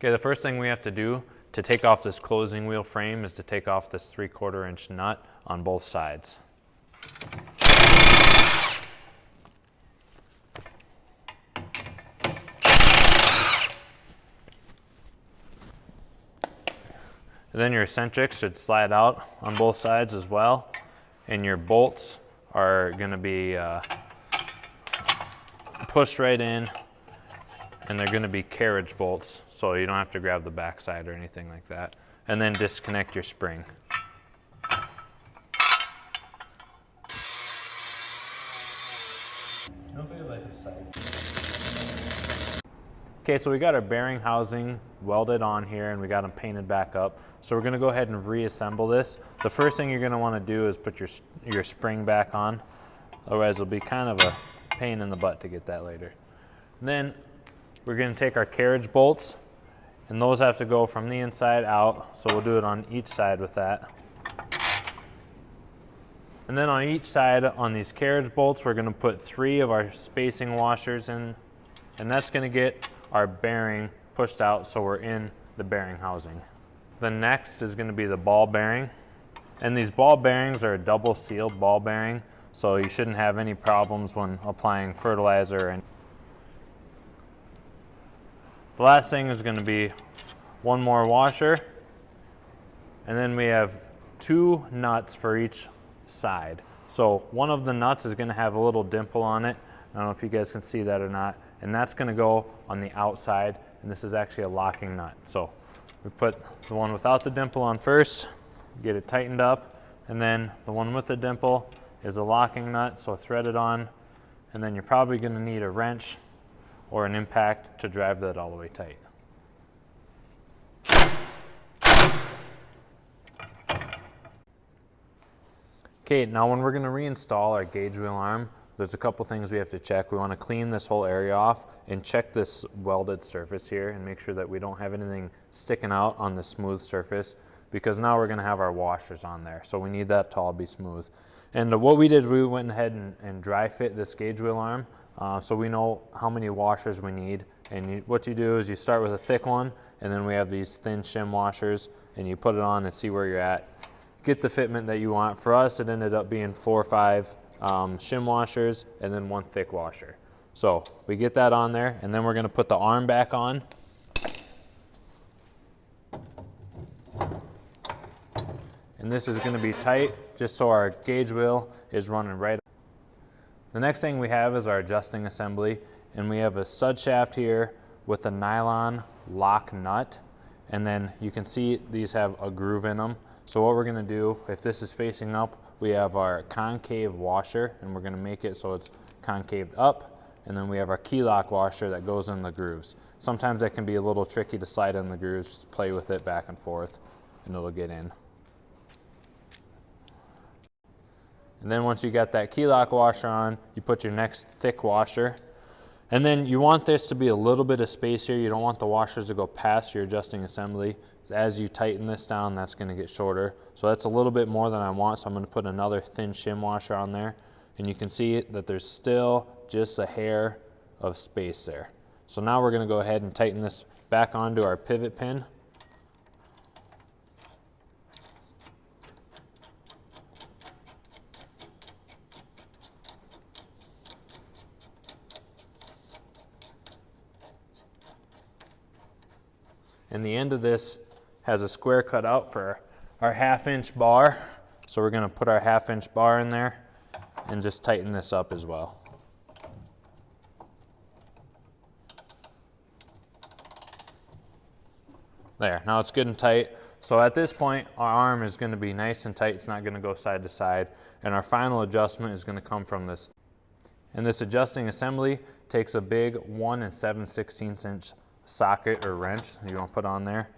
Okay, the first thing we have to do to take off this closing wheel frame is to take off this 3/4 inch nut on both sides. And then your eccentric should slide out on both sides as well, and your bolts are going to be pushed right in, and they're going to be carriage bolts, so you don't have to grab the back side or anything like that. And then disconnect your spring. Okay, so we got our bearing housing welded on here and we got them painted back up. So we're going to go ahead and reassemble this. The first thing you're going to want to do is put your spring back on. Otherwise it'll be kind of a pain in the butt to get that later. And then we're going to take our carriage bolts, and those have to go from the inside out. So we'll do it on each side with that. And then on each side on these carriage bolts, we're going to put 3 of our spacing washers in, and that's going to get our bearing pushed out so we're in the bearing housing. The next is going to be the ball bearing, and these ball bearings are a double sealed ball bearing, so you shouldn't have any problems when applying fertilizer. And the last thing is going to be one more washer, and then we have 2 nuts for each side. So one of the nuts is going to have a little dimple on it. I don't know if you guys can see that or not, and that's going to go on the outside, and this is actually a locking nut. So we put the one without the dimple on first, get it tightened up, and then the one with the dimple is a locking nut, so thread it on, and then you're probably going to need a wrench or an impact to drive that all the way tight. Okay, now when we're going to reinstall our gauge wheel arm, there's a couple things we have to check. We want to clean this whole area off and check this welded surface here and make sure that we don't have anything sticking out on the smooth surface, because now we're going to have our washers on there. So we need that to all be smooth. And what we did, we went ahead and dry fit this gauge wheel arm so we know how many washers we need. And what you do is you start with a thick one, and then we have these thin shim washers, and you put it on and see where you're at. Get the fitment that you want. For us, it ended up being 4 or 5 shim washers and then 1 thick washer. So we get that on there, and then we're going to put the arm back on. And this is going to be tight just so our gauge wheel is running right. The next thing we have is our adjusting assembly, and we have a stud shaft here with a nylon lock nut, and then you can see these have a groove in them. So what we're going to do, if this is facing up, we have our concave washer, and we're going to make it so it's concaved up, and then we have our key lock washer that goes in the grooves. Sometimes that can be a little tricky to slide in the grooves. Just play with it back and forth and it'll get in. And then once you got that key lock washer on, you put your next thick washer, and then you want this to be a little bit of space here. You don't want the washers to go past your adjusting assembly. As you tighten this down, that's going to get shorter. So that's a little bit more than I want, so I'm going to put another thin shim washer on there. And you can see that there's still just a hair of space there. So now we're going to go ahead and tighten this back onto our pivot pin. And the end of this has a square cut out for our 1/2 inch bar. So we're going to put our 1/2 inch bar in there and just tighten this up as well. There, now it's good and tight. So at this point, our arm is going to be nice and tight. It's not going to go side to side. And our final adjustment is going to come from this. And this adjusting assembly takes a big 1 7/16 inch socket or wrench you want to put on there,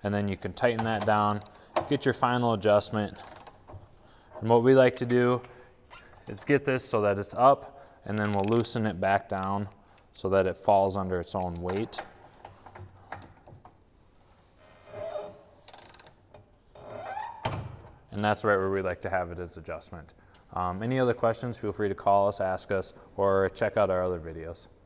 and then you can tighten that down, get your final adjustment. And what we like to do is get this so that it's up, and then we'll loosen it back down so that it falls under its own weight. And that's right where we like to have it as adjustment. Any other questions, feel free to call us, ask us, or check out our other videos.